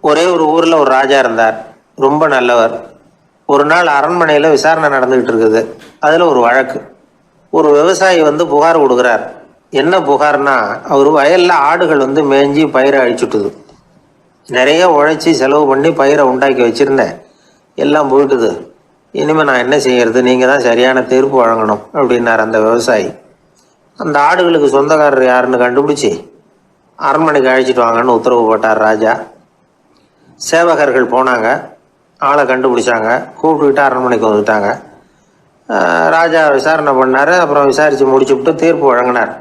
ஒரே ஒரு ஊர்ல ஒரு ராஜா இருந்தார். ரொம்ப நல்லவர். ஒரு நாள் அரண்மனையில விசாரணை நடந்துகிட்டு இருக்குது. அதுல ஒரு வழக்கு. ஒரு விவசாயி புகார் கொடுக்குறார். என்ன புகார்னா, அவர் வயல்ல ஆடுகள் மேய்ஞ்சி பயிரை அழிச்சுட்டுது. நிறைய உழைச்சி செலவு பண்ணி பயிரை உண்டாக்கி வச்சிருந்தேன், எல்லாம் போயிட்டுது. இனிமே நான் என்ன செய்யறது? நீங்க தான் சரியான தீர்ப்பு வழங்கணும் அப்படின்னார் அந்த விவசாயி. அந்த ஆடுகளுக்கு சொந்தக்காரர் யாருன்னு கண்டுபிடிச்சி அரண்மனைக்கு அழைச்சிட்டு வாங்கன்னு உத்தரவு போட்டார் ராஜா. சேவகர்கள் போனாங்க, ஆளை கண்டுபிடிச்சாங்க, கூப்பிட்டுக்கிட்டு அரண்மனைக்கு வந்துட்டாங்க. ராஜா விசாரணை பண்ணார். அப்புறம் விசாரித்து முடிச்சுவிட்டு தீர்ப்பு வழங்கினார்.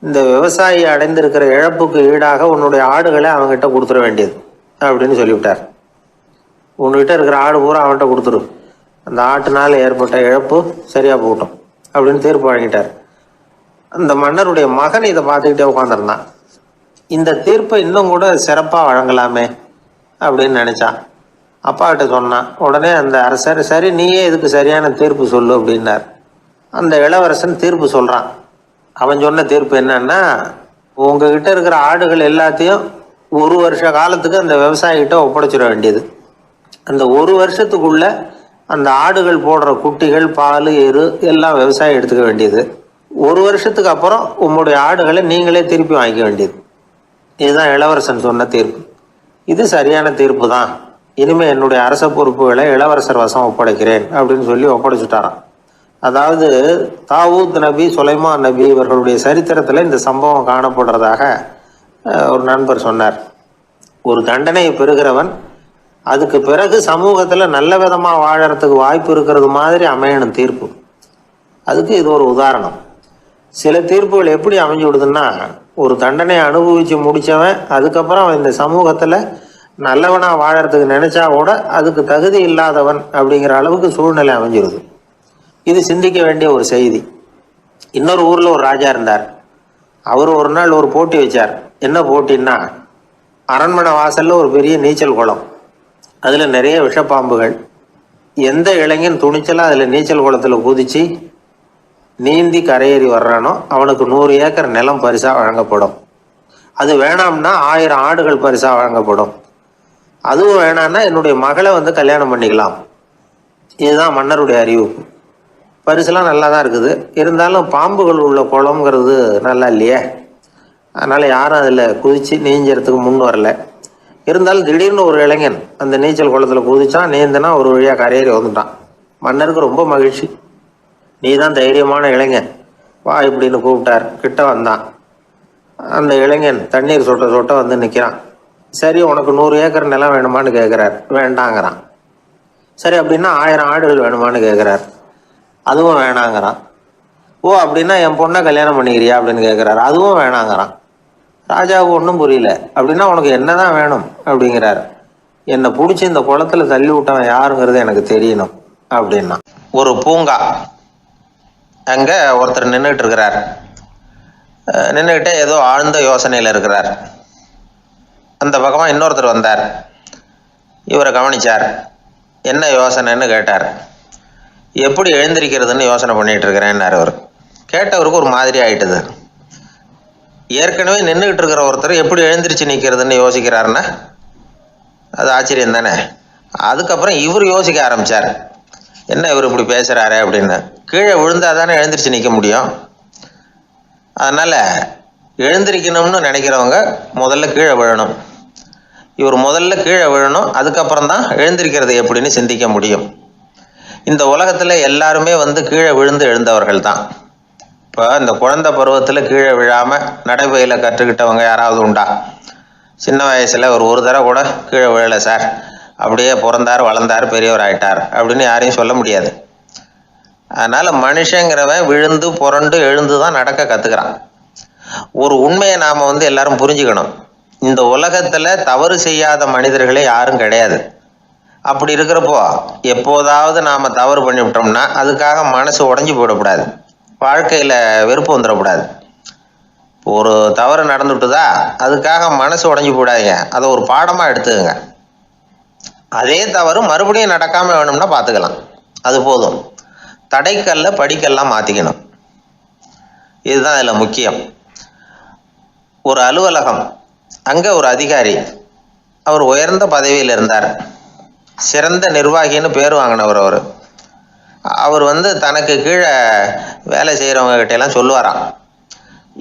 இந்த விவசாயி அடைந்திருக்கிற இழப்புக்கு ஈடாக உன்னுடைய ஆடுகளை அவங்ககிட்ட கொடுத்துட வேண்டியது அப்படின்னு சொல்லிவிட்டார். உன்கிட்ட இருக்கிற ஆடு பூரா அவன்கிட்ட கொடுத்துரு, அந்த ஆட்டுனால ஏற்பட்ட இழப்பு சரியா போகட்டும் அப்படின்னு தீர்ப்பு வழங்கிட்டார். அந்த மன்னருடைய மகன் இதை பார்த்துக்கிட்டே உட்காந்துருந்தான். இந்த தீர்ப்பை இன்னும் கூட சிறப்பாக வழங்கலாமே அப்படின்னு நினைச்சான். அப்பா கிட்ட சொன்னான். உடனே அந்த அரசர், சரி நீயே இதுக்கு சரியான தீர்ப்பு சொல்லு அப்படின்னார். அந்த இளவரசன் தீர்ப்பு சொல்றான். அவன் சொன்ன தீர்ப்பு என்னன்னா, உங்ககிட்ட இருக்கிற ஆடுகள் எல்லாத்தையும் ஒரு வருஷ காலத்துக்கு அந்த விவசாயிகிட்ட ஒப்படைச்சிட வேண்டியது. அந்த ஒரு வருஷத்துக்குள்ள அந்த ஆடுகள் போடுற குட்டிகள், பால், எரு எல்லாம் விவசாயி எடுத்துக்க வேண்டியது. ஒரு வருஷத்துக்கு அப்புறம் உங்களுடைய ஆடுகளை நீங்களே திருப்பி வாங்கிக்க வேண்டியது. இதுதான் இளவரசன் சொன்ன தீர்ப்பு. இது சரியான தீர்ப்பு தான். இனிமே என்னுடைய அரச பொறுப்புகளை இளவரசர் வசம் ஒப்படைக்கிறேன் அப்படின்னு சொல்லி ஒப்படைச்சுட்டாராம். அதாவது தாவூத் நபி, சுலைமான் நபி இவர்களுடைய சரித்திரத்தில் இந்த சம்பவம் காணப்படுறதாக ஒரு நண்பர் சொன்னார். ஒரு தண்டனையை பெறுகிறவன் அதுக்கு பிறகு சமூகத்தில் நல்ல விதமாக வாழறதுக்கு வாய்ப்பு இருக்கிறது மாதிரி அமையணும் தீர்ப்பு. அதுக்கு இது ஒரு உதாரணம். சில தீர்ப்புகள் எப்படி அமைஞ்சு விடுதுன்னா, ஒரு தண்டனையை அனுபவிச்சு முடிச்சவன் அதுக்கப்புறம் இந்த சமூகத்தில் நல்லவனாக வாழறதுக்கு நினைச்சா கூட அதுக்கு தகுதி இல்லாதவன் அப்படிங்கிற அளவுக்கு சூழ்நிலை அமைஞ்சிருது. இது சிந்திக்க வேண்டிய ஒரு செய்தி. இன்னொரு ஊரில் ஒரு ராஜா இருந்தார். அவர் ஒரு நாள் ஒரு போட்டி வச்சார். என்ன போட்டின்னா, அரண்மனை வாசலில் ஒரு பெரிய நீச்சல் குளம், அதில் நிறைய விஷப்பாம்புகள். எந்த இளைஞன் துணிச்சலாக அதில் நீச்சல் குளத்தில் குதிச்சு நீந்தி கரையேறி வர்றானோ அவனுக்கு 100 ஏக்கர் நிலம் பரிசாக வழங்கப்படும். அது வேணாம்னா 1000 ஆடுகள் பரிசாக வழங்கப்படும். அதுவும் வேணான்னா என்னுடைய மகளை கல்யாணம் பண்ணிக்கலாம். இதுதான் மன்னருடைய அறிவிப்பு. பரிசுலாம் நல்லா தான் இருக்குது. இருந்தாலும் பாம்புகள் உள்ள குளம்ங்கிறது நல்லா இல்லையே. அதனால யாரும் அதில் குதிச்சு நீஞ்சறதுக்கு முன் வரல. இருந்தாலும் திடீர்னு ஒரு இளைஞன் அந்த நீச்சல் குளத்தில் குதிச்சான். நீந்தினா ஒரு வழியாக கரையேறி வந்துட்டான். மன்னருக்கு ரொம்ப மகிழ்ச்சி. நீ தான் தைரியமான இளைஞன், வா இப்படின்னு கூப்பிட்டார். கிட்ட வந்தான். அந்த இளைஞன் தண்ணீர் சொட்ட சொட்ட நிற்கிறான். சரி, உனக்கு 100 ஏக்கர் நிலம் வேணுமான்னு கேட்குறார். வேண்டாங்கிறான். சரி, அப்படின்னா 1000 ஆடுகள் வேணுமான்னு கேட்குறார். அதுவும் வேணாங்கிறான். ஓ, அப்படின்னா என் பொண்ணை கல்யாணம் பண்ணிக்கிறியா அப்படின்னு கேட்குறாரு. அதுவும் வேணாங்கிறான். ராஜாவுக்கு ஒன்றும் புரியல. அப்படின்னா உனக்கு என்னதான் வேணும் அப்படிங்கிறார். என்னை பிடிச்சி இந்த குளத்துல தள்ளி விட்டவன் யாருங்கிறது எனக்கு தெரியணும் அப்படின்னா. ஒரு பூங்கா, அங்க ஒருத்தர் நின்றுட்டு இருக்கிறார். நின்றுக்கிட்டே ஏதோ ஆழ்ந்த யோசனையில் இருக்கிறார். அந்த பக்கமா இன்னொருத்தர் வந்தார். இவரை கவனிச்சார். என்ன யோசனைன்னு கேட்டார். எப்படி எழுந்திருக்கிறதுன்னு யோசனை பண்ணிட்டு இருக்கிறேன்னாரு அவர். கேட்டவருக்கு ஒரு மாதிரி ஆயிட்டுது. ஏற்கனவே நின்றுகிட்டு இருக்கிற ஒருத்தர் எப்படி எழுந்திரிச்சு நிற்கிறதுன்னு யோசிக்கிறாருன்னா அது ஆச்சரியம் தானே. அதுக்கப்புறம் இவர் யோசிக்க ஆரம்பிச்சார். என்ன இவர் இப்படி பேசுறாரு அப்படின்னு. கீழே விழுந்தாதானே எழுந்திரிச்சு நிற்க முடியும். அதனால எழுந்திரிக்கணும்னு நினைக்கிறவங்க முதல்ல கீழே விழணும். இவர் முதல்ல கீழே விழணும், அதுக்கப்புறம் தான் எழுந்திருக்கிறது எப்படின்னு சிந்திக்க முடியும். இந்த உலகத்துல எல்லாருமே கீழே விழுந்து எழுந்தவர்கள் தான். இப்போ இந்த குழந்தை பருவத்தில் கீழே விழாம நடைபயில கற்றுக்கிட்டவங்க யாராவது உண்டா? சின்ன வயசுல ஒரு தடவை கூட கீழே விழலை சார், அப்படியே பிறந்தார் வளர்ந்தார் பெரியவர் ஆயிட்டார் அப்படின்னு யாரையும் சொல்ல முடியாது. அதனால மனுஷங்கிறவன் விழுந்து புரண்டு எழுந்து தான் நடக்க கத்துக்கிறான். ஒரு உண்மையை நாம எல்லாரும் புரிஞ்சுக்கணும். இந்த உலகத்துல தவறு செய்யாத மனிதர்களே யாரும் கிடையாது. அப்படி இருக்கிறப்போ எப்போதாவது நாம தவறு பண்ணிவிட்டோம்னா அதுக்காக மனசு உடைஞ்சு போயிடக்கூடாது, வாழ்க்கையில வெறுப்பு வந்துடக்கூடாது. ஒரு தவறு நடந்துட்டுதா அதுக்காக மனசு உடைஞ்சு போடாதீங்க, அதை ஒரு பாடமா எடுத்துக்கங்க. அதே தவறு மறுபடியும் நடக்காம வேணும்னா பார்த்துக்கலாம், அது போதும். தடைக்கல்ல படிக்கல்லாம் மாத்திக்கணும். இதுதான் இதுல முக்கியம். ஒரு அலுவலகம், அங்க ஒரு அதிகாரி அவர் உயர்ந்த பதவியில் இருந்தார். சிறந்த நிர்வாகின்னு பேர் வாங்கினவர் அவர். அவர் தனக்கு கீழே வேலை செய்கிறவங்க கிட்டெல்லாம் சொல்லுவாராம்,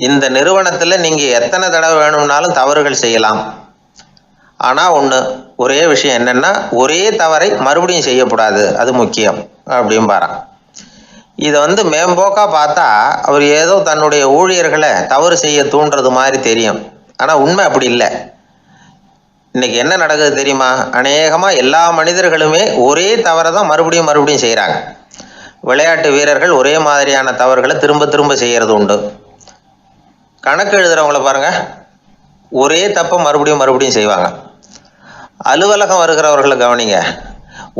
இந்த நிறுவனத்தில் நீங்கள் எத்தனை தடவை வேணும்னாலும் தவறுகள் செய்யலாம், ஆனால் ஒரே விஷயம் என்னென்னா ஒரே தவறை மறுபடியும் செய்யக்கூடாது, அது முக்கியம் அப்படிம்பாராம். இதை மேம்போக்காக பார்த்தா அவர் ஏதோ தன்னுடைய ஊழியர்களை தவறு செய்ய தூண்டுறது மாதிரி தெரியும். ஆனால் உண்மை அப்படி இல்லை. இன்னைக்கு என்ன நடக்குது தெரியுமா? அநேகமாக எல்லா மனிதர்களுமே ஒரே தவறை தான் மறுபடியும் மறுபடியும் செய்கிறாங்க. விளையாட்டு வீரர்கள் ஒரே மாதிரியான தவறுகளை திரும்ப திரும்ப செய்கிறது உண்டு. கணக்கு எழுதுறவங்கள பாருங்க, ஒரே தப்பை மறுபடியும் மறுபடியும் செய்வாங்க. அலுவலகம் வருகிறவர்களை கவனிங்க,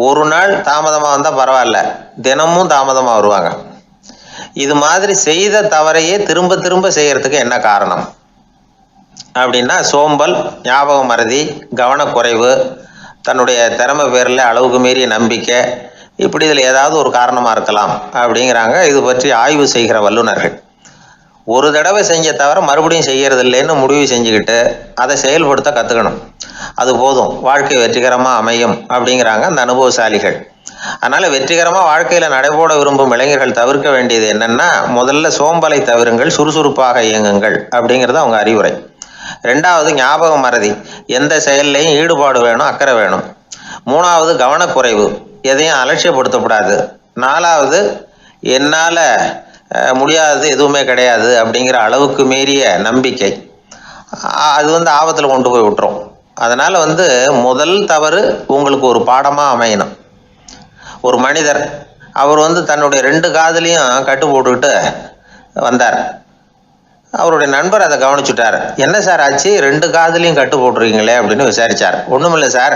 ஒரு நாள் தாமதமாக வந்தால் பரவாயில்ல, தினமும் தாமதமாக வருவாங்க. இது மாதிரி செய்த தவறையே திரும்ப திரும்ப செய்யறதுக்கு என்ன காரணம் அப்படின்னா, சோம்பல், ஞாபக மறதி, கவனக்குறைவு, தன்னுடைய திறமை பேரில் அளவுக்கு மீறிய நம்பிக்கை, இப்படி இதில் ஏதாவது ஒரு காரணமாக இருக்கலாம் அப்படிங்கிறாங்க இது பற்றி ஆய்வு செய்கிற வல்லுநர்கள். ஒரு தடவை செஞ்ச தவிர மறுபடியும் செய்யறது இல்லைன்னு முடிவு செஞ்சுக்கிட்டு அதை செயல்படுத்த கற்றுக்கணும். அது போதும், வாழ்க்கை வெற்றிகரமாக அமையும் அப்படிங்கிறாங்க அந்த அனுபவசாலிகள். அதனால் வெற்றிகரமாக வாழ்க்கையில் நடைபோட விரும்பும் இளைஞர்கள் தவிர்க்க வேண்டியது என்னென்னா, முதல்ல சோம்பலை தவிருங்கள், சுறுசுறுப்பாக இயங்குங்கள் அப்படிங்கிறது அவங்க அறிவுரை. ரெண்டாவது ஞாபக மறதி, எந்த செயல்லையும் ஈடுபாடு வேணும், அக்கறை வேணும். மூணாவது கவனக்குறைவு, எதையும் அலட்சியப்படுத்தக்கூடாது. நாலாவது என்னால் முடியாதது எதுவுமே கிடையாது அப்படிங்கிற அளவுக்கு மீறிய நம்பிக்கை, அது ஆபத்தில் கொண்டு போய் விட்டுரும். அதனால் முதல் தவறு உங்களுக்கு ஒரு பாடமாக அமையணும். ஒரு மனிதர் அவர் தன்னுடைய 2 காதுலையும் கட்டு போட்டுக்கிட்டு வந்தார். அவருடைய நண்பர் அதை கவனிச்சுட்டார். என்ன சார் ஆச்சு, 2 காதுலையும் கட்டு போட்டுருக்கீங்களே அப்படின்னு விசாரித்தார். ஒன்றுமில்லை சார்,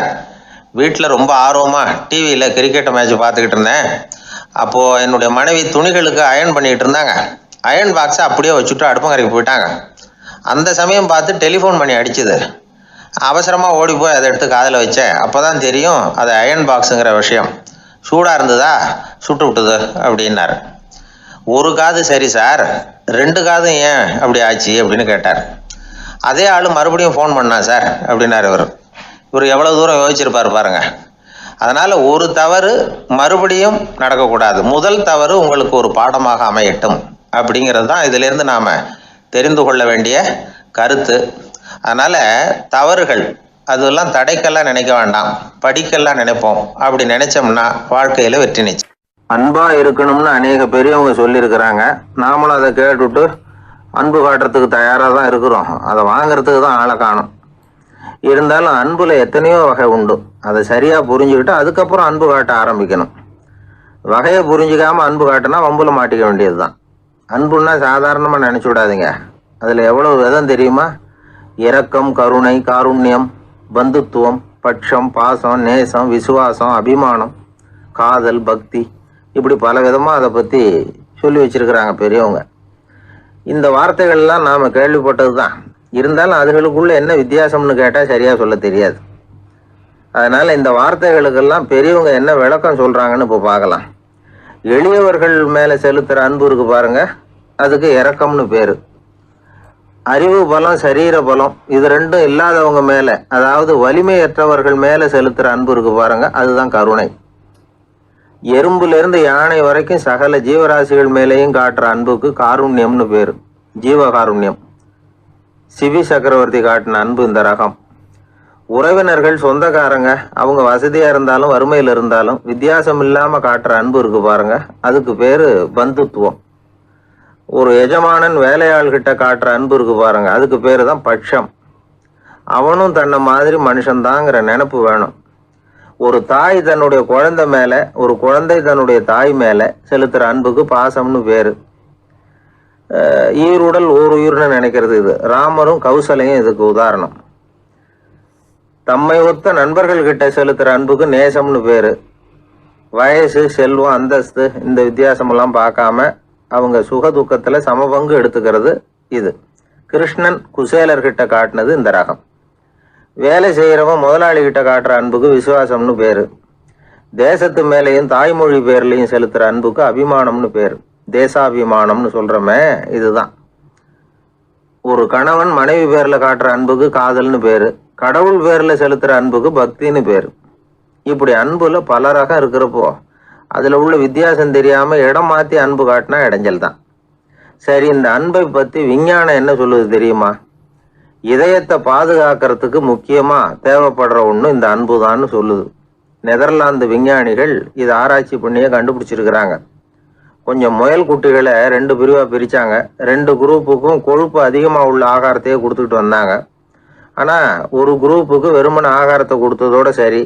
வீட்டில் ரொம்ப ஆர்வமாக டிவியில் கிரிக்கெட் மேட்ச் பார்த்துக்கிட்டு இருந்தேன். அப்போது என்னுடைய மனைவி துணிகளுக்கு அயர்ன் பண்ணிக்கிட்டு இருந்தாங்க. அயர்ன் பாக்ஸை அப்படியே வச்சுட்டு அடுப்பங்கரைக்கு போயிட்டாங்க. அந்த சமயம் பார்த்து டெலிஃபோன் பண்ணி அடிச்சுது. அவசரமாக ஓடி போய் அதை எடுத்து காதில் வச்சேன். அப்போ தான் தெரியும் அது அயர்ன் பாக்ஸுங்கிற விஷயம். சூடாக இருந்ததா, சுட்டு விட்டுது அப்படின்னார். ஒரு காது சரி சார், 2 காதும் ஏன் அப்படி ஆச்சு அப்படின்னு கேட்டார். அதே ஆள் மறுபடியும் ஃபோன் பண்ணா சார் அப்படின்னார் இவர். இவர் எவ்வளோ தூரம் யோசிச்சிருப்பார் பாருங்க. அதனால் ஒரு தவறு மறுபடியும் நடக்கக்கூடாது. முதல் தவறு உங்களுக்கு ஒரு பாடமாக அமையட்டும் அப்படிங்கிறது தான் இதிலேருந்து நாம் தெரிந்து கொள்ள வேண்டிய கருத்து. அதனால் தவறுகள் அதெல்லாம் தடைக்கெல்லாம் நினைக்க வேண்டாம், படிக்கெல்லாம் நினைப்போம். அப்படி நினைச்சோம்னா வாழ்க்கையில் வெற்றி நிச்சயம். அன்பாக இருக்கணும்னு அநேக பெரியவங்க சொல்லியிருக்கிறாங்க. நாமளும் அதை கேட்டுவிட்டு அன்பு காட்டுறதுக்கு தயாராக தான் இருக்கிறோம். அதை வாங்கிறதுக்கு தான் ஆளை காணும். இருந்தாலும் அன்பில் எத்தனையோ வகை உண்டு. அதை சரியாக புரிஞ்சுக்கிட்டு அதுக்கப்புறம் அன்பு காட்ட ஆரம்பிக்கணும். வகையை புரிஞ்சிக்காமல் அன்பு காட்டினா வம்புல மாட்டிக்க வேண்டியது தான். அன்புன்னா சாதாரணமாக நினச்சி விடாதீங்க. அதில் எவ்வளோ விதம் தெரியுமா? இரக்கம், கருணை, காருண்யம், பந்துத்துவம், பட்சம், பாசம், நேசம், விசுவாசம், அபிமானம், காதல், பக்தி, இப்படி பல விதமாக அதை பற்றி சொல்லி வச்சிருக்கிறாங்க பெரியவங்க. இந்த வார்த்தைகள்லாம் நாம் கேள்விப்பட்டது தான். இருந்தாலும் அதுகளுக்குள்ள என்ன வித்தியாசம்னு கேட்டால் சரியாக சொல்ல தெரியாது. அதனால் இந்த வார்த்தைகளுக்கெல்லாம் பெரியவங்க என்ன விளக்கம் சொல்கிறாங்கன்னு இப்போ பார்க்கலாம். எளியவர்கள் மேலே செலுத்துகிற அன்பு இருக்கு பாருங்க, அதுக்கு இரக்கம்னு பேர். அறிவு பலம், சரீர பலம், இது ரெண்டும் இல்லாதவங்க மேலே, அதாவது வலிமையற்றவர்கள் மேலே செலுத்துகிற அன்பு இருக்கு பாருங்க, அதுதான் கருணை. எறும்புலேருந்து யானை வரைக்கும் சகல ஜீவராசிகள் மேலேயும் காட்டுற அன்புக்கு காருண்யம்னு பேர், ஜீவகாருண்யம். சிவி சக்கரவர்த்தி காட்டின அன்பு இந்த ரகம். உறவினர்கள், சொந்தக்காரங்க, அவங்க வசதியாக இருந்தாலும் வறுமையில் இருந்தாலும் வித்தியாசம் இல்லாமல் காட்டுற அன்பு இருக்கு பாருங்க, அதுக்கு பேர் பந்துத்துவம். ஒரு எஜமானன் வேலையாள்கிட்ட காட்டுற அன்பு இருக்கு பாருங்க, அதுக்கு பேர் தான் பட்சம். அவனும் தன்னை மாதிரி மனுஷன்தாங்கிற நினப்பு வேணும். ஒரு தாய் தன்னுடைய குழந்தை மேலே, ஒரு குழந்தை தன்னுடைய தாய் மேலே செலுத்துகிற அன்புக்கு பாசம்னு பேர். ஈருடல் ஓர் உயிர்னு நினைக்கிறது இது. ராமரும் கௌசலையும் இதுக்கு உதாரணம். தம்மை ஒத்த நண்பர்கள் கிட்ட செலுத்துகிற அன்புக்கு நேசம்னு பேர். வயசு, செல்வம், அந்தஸ்து, இந்த வித்தியாசமெல்லாம் பார்க்காம அவங்க சுக துக்கத்தில் சமபங்கு எடுத்துக்கிறது இது. கிருஷ்ணன் குசேலர்கிட்ட காட்டினது இந்த ரகம். வேலை செய்கிறவன் முதலாளிகிட்ட காட்டுற அன்புக்கு விசுவாசம்னு பேர். தேசத்து மேலேயும் தாய்மொழி பேர்லையும் செலுத்துகிற அன்புக்கு அபிமானம்னு பேர். தேசாபிமானம்னு சொல்கிறோமே, இதுதான். ஒரு கணவன் மனைவி பேரில் காட்டுற அன்புக்கு காதல்னு பேர். கடவுள் பேரில் செலுத்துகிற அன்புக்கு பக்தின்னு பேர். இப்படி அன்புல பல ரகம் இருக்கிறப்போ அதில் உள்ள வித்தியாசம் தெரியாமல் இடம் மாற்றி அன்பு காட்டினா இடைஞ்சல் தான். சரி, இந்த அன்பை பற்றி விஞ்ஞானம் என்ன சொல்லுது தெரியுமா? இதயத்தை பாதுகாக்கிறதுக்கு முக்கியமாக தேவைப்படுற ஒன்று இந்த அன்பு தான்னு சொல்லுது. நெதர்லாந்து விஞ்ஞானிகள் இதை ஆராய்ச்சி பண்ணியே கண்டுபிடிச்சிருக்கிறாங்க. கொஞ்சம் முயல் குட்டிகளை 2 பிரிவாக பிரித்தாங்க. 2 குரூப்புக்கும் கொழுப்பு அதிகமாக உள்ள ஆகாரத்தையே கொடுத்துக்கிட்டு வந்தாங்க. ஆனால் ஒரு குரூப்புக்கு வெறுமன ஆகாரத்தை கொடுத்ததோட சரி,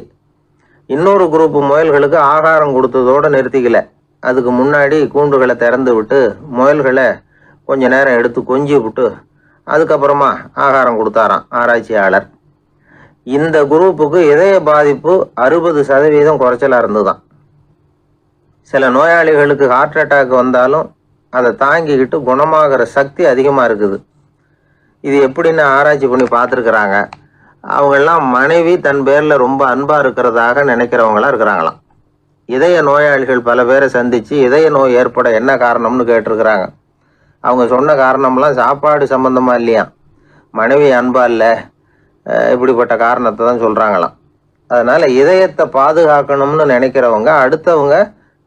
இன்னொரு குரூப்பு முயல்களுக்கு ஆகாரம் கொடுத்ததோடு நிறுத்திக்கல. அதுக்கு முன்னாடி கூண்டுகளை திறந்து விட்டு முயல்களை கொஞ்ச நேரம் எடுத்து கொஞ்சி விட்டு அதுக்கப்புறமா ஆகாரம் கொடுத்தாராம் ஆராய்ச்சியாளர். இந்த குரூப்புக்கு இதய பாதிப்பு 60% குறைச்சலாக இருந்துதான். சில நோயாளிகளுக்கு ஹார்ட் அட்டாக் வந்தாலும் அதை தாங்கிக்கிட்டு குணமாகிற சக்தி அதிகமாக இருக்குது. இது எப்படின்னு ஆராய்ச்சி பண்ணி பார்த்துருக்குறாங்க. அவங்கெல்லாம் மனைவி தன் பேரில் ரொம்ப அன்பாக இருக்கிறதாக நினைக்கிறவங்களாம் இருக்கிறாங்களாம். இதய நோயாளிகள் பல பேரை சந்தித்து இதய நோய் ஏற்பட என்ன காரணம்னு கேட்டிருக்கிறாங்க. அவங்க சொன்ன காரணம்லாம் சாப்பாடு சம்மந்தமாக இல்லையா, மனைவி அன்பா இல்லை, இப்படிப்பட்ட காரணத்தை தான் சொல்கிறாங்களாம். அதனால் இதயத்தை பாதுகாக்கணும்னு நினைக்கிறவங்க அடுத்தவங்க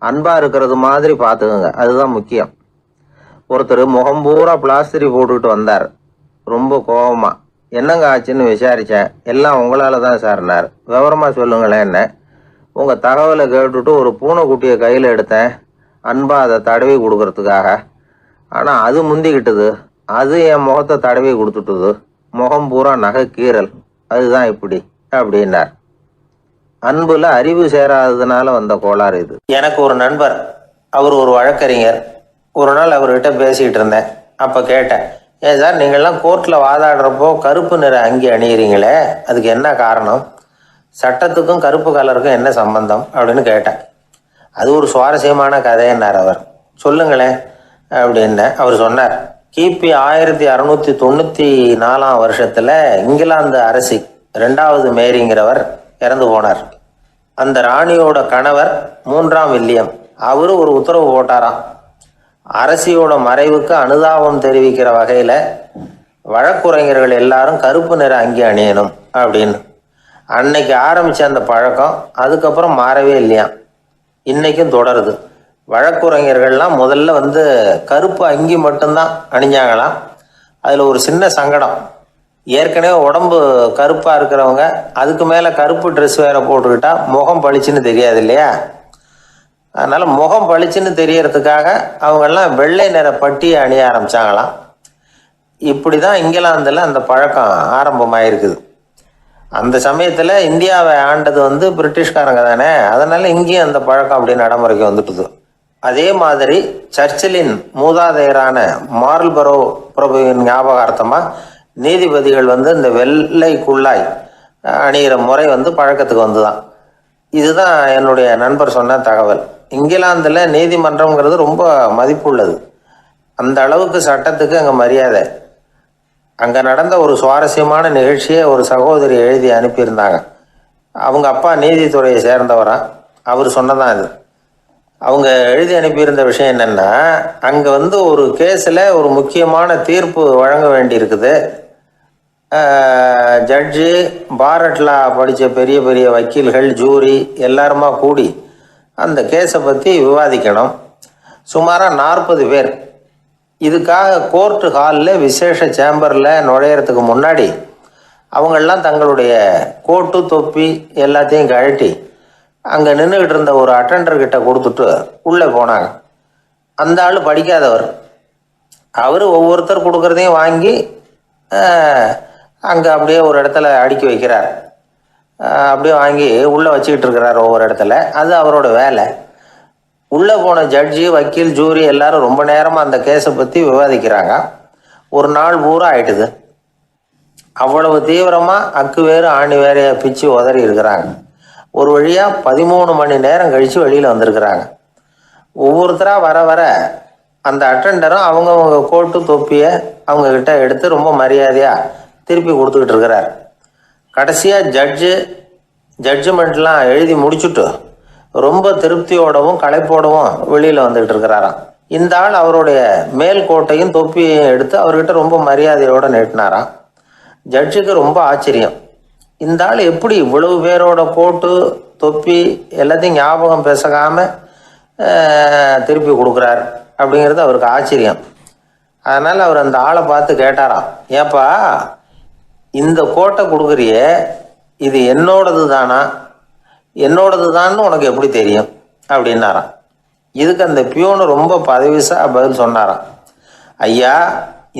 அன்பாக இருக்கிறது மாதிரி பார்த்துக்குங்க, அதுதான் முக்கியம். ஒருத்தர் முகம் பூரா பிளாஸ்டரி போட்டுக்கிட்டு வந்தார். ரொம்ப கோபமாக, என்னங்க ஆச்சுன்னு விசாரித்தேன். எல்லாம் உங்களால் தான் சார்னார். விவரமாக சொல்லுங்களேன். என்ன உங்கள் தகவலை கேட்டுட்டு ஒரு பூனைக்குட்டியை கையில் எடுத்தேன், அன்பாக அதை தடவி கொடுக்கறதுக்காக. ஆனால் அது முந்திக்கிட்டது, அது என் முகத்தை தடவி கொடுத்துட்டுது, முகம் பூரா நகை கீறல், அதுதான் இப்படி அப்படின்னார். அன்புல அறிவு சேராததுனால வந்த கோளாறு இது. எனக்கு ஒரு நண்பர், அவர் ஒரு வழக்கறிஞர். ஒரு நாள் அவர்கிட்ட பேசிக்கிட்டு இருந்தேன். அப்போ கேட்டேன், ஏன் சார் நீங்கள்லாம் கோர்ட்டில் வாதாடுறப்போ கருப்பு நிற அங்கி அணியிறீங்களே, அதுக்கு என்ன காரணம்? சட்டத்துக்கும் கருப்பு கலருக்கும் என்ன சம்பந்தம் அப்படின்னு கேட்டேன். அது ஒரு சுவாரஸ்யமான கதைன்னார் அவர். சொல்லுங்களேன் அப்படின்னு அவர் சொன்னார். கிபி 1694 இங்கிலாந்து அரசி 2வது மேரிங்கிறவர் இறந்து போனார். அந்த ராணியோட கணவர் 3ஆம் வில்லியம், அவரு ஒரு உத்தரவு போட்டாராம். அரசியோட மறைவுக்கு அனுதாபம் தெரிவிக்கிற வகையில் வழக்குரைஞர்கள் எல்லாரும் கருப்பு நிற அங்கி அணியணும் அப்படின்னு. அன்னைக்கு ஆரம்பித்த அந்த பழக்கம் அதுக்கப்புறம் மாறவே இல்லையா, இன்னைக்கும் தொடருது. வழக்குரைஞர்கள்லாம் முதல்ல கருப்பு அங்கி மட்டும்தான் அணிஞ்சாங்களாம். அதில் ஒரு சின்ன சங்கடம், ஏற்கனவே உடம்பு கருப்பாக இருக்கிறவங்க அதுக்கு மேலே கருப்பு ட்ரெஸ் வேற போட்டுக்கிட்டா முகம் பளிச்சுன்னு தெரியாது இல்லையா. அதனால் முகம் பளிச்சுன்னு தெரியறதுக்காக அவங்கெல்லாம் வெள்ளை நிற பட்டியை அணிய ஆரம்பித்தாங்களாம். இப்படி தான் இங்கிலாந்தில் அந்த பழக்கம் ஆரம்பமாயிருக்குது. அந்த சமயத்தில் இந்தியாவை ஆண்டது பிரிட்டிஷ்காரங்க தானே, அதனால் இங்கேயும் அந்த பழக்கம் அப்படி நடைமுறைக்கு வந்துட்டுது. அதே மாதிரி சர்ச்சிலின் மூதாதையரான மார்ல்பரோ பிரபுவின் ஞாபகார்த்தமாக நீதிபதிகள் இந்த வெள்ளை குள்ளாய் அணிகிற முறை பழக்கத்துக்கு வந்துதான். இதுதான் என்னுடைய நண்பர் சொன்ன தகவல். இங்கிலாந்தில் நீதிமன்றம்ங்கிறது ரொம்ப மதிப்புள்ளது. அந்த அளவுக்கு சட்டத்துக்கு அங்கே மரியாதை. அங்கே நடந்த ஒரு சுவாரஸ்யமான நிகழ்ச்சியை ஒரு சகோதரி எழுதி அனுப்பியிருந்தாங்க. அவங்க அப்பா நீதித்துறையை சேர்ந்தவரா, அவர் சொன்னதான் இது. அவங்க எழுதி அனுப்பியிருந்த விஷயம் என்னென்னா, அங்கே ஒரு கேஸில் ஒரு முக்கியமான தீர்ப்பு வழங்க வேண்டியிருக்குது. ஜட்ஜு, பாரட்லா படித்த பெரிய பெரிய வக்கீல்கள், ஜூரி எல்லாருமா கூடி அந்த கேஸை பற்றி விவாதிக்கணும். சுமாராக 40 பேர். இதுக்காக கோர்ட்டு ஹாலில் விசேஷ சேம்பரில் நுழையிறதுக்கு முன்னாடி அவங்களெலாம் தங்களுடைய கோட்டு தொப்பி எல்லாத்தையும் கழட்டி அங்கே நின்றுக்கிட்டு இருந்த ஒரு அட்டெண்டர்கிட்ட கொடுத்துட்டு உள்ளே போனாங்க. அந்த ஆள் படிக்காதவர். அவர் ஒவ்வொருத்தர் கொடுக்குறதையும் வாங்கி அங்கே அப்படியே ஒரு இடத்துல அடுக்கி வைக்கிறார். அப்படியே வாங்கி உள்ளே வச்சுக்கிட்டு இருக்கிறார் ஒவ்வொரு இடத்துல. அது அவரோட வேலை. உள்ளே போன ஜட்ஜி, வக்கீல், ஜூரி எல்லாரும் ரொம்ப நேரமாக அந்த கேஸை பற்றி விவாதிக்கிறாங்க. ஒரு நாள் பூரா ஆயிட்டுது. அவ்வளவு தீவிரமாக அக்கு வேறு ஆணி வேறைய பிச்சு உதறி இருக்கிறாங்க. ஒரு வழியாக 13 மணி நேரம் கழித்து வெளியில் வந்திருக்கிறாங்க. ஒவ்வொருத்தராக வர வர அந்த அட்டெண்டரும் அவங்கவுங்க கோட்டு தொப்பியை அவங்கக்கிட்ட எடுத்து ரொம்ப மரியாதையாக திருப்பி கொடுத்துக்கிட்டு இருக்கிறார். கடைசியாக ஜட்ஜ்மெண்ட்லாம் எழுதி முடிச்சுட்டு ரொம்ப திருப்தியோடவும் களைப்போடவும் வெளியில் வந்துக்கிட்டு இருக்கிறாராம். இந்த ஆள் அவருடைய மேல் கோட்டையும் தொப்பியையும் எடுத்து அவர்கிட்ட ரொம்ப மரியாதையோடு நீட்டினாராம். ஜட்ஜுக்கு ரொம்ப ஆச்சரியம். இந்த ஆள் எப்படி இவ்வளவு பேரோட கோட்டு தொப்பி எல்லாத்தையும் ஞாபகம் பேசகாம திருப்பி கொடுக்குறார் அப்படிங்கிறது அவருக்கு ஆச்சரியம். அதனால் அவர் அந்த ஆளை பார்த்து கேட்டாராம், ஏப்பா இந்த கோட்டை கொடுக்குறிய இது என்னோடது தானா, என்னோடது தான்னு உனக்கு எப்படி தெரியும் அப்படின்னாராம். இதுக்கு அந்த பியூனு ரொம்ப பதவிசா பதில் சொன்னாராம், ஐயா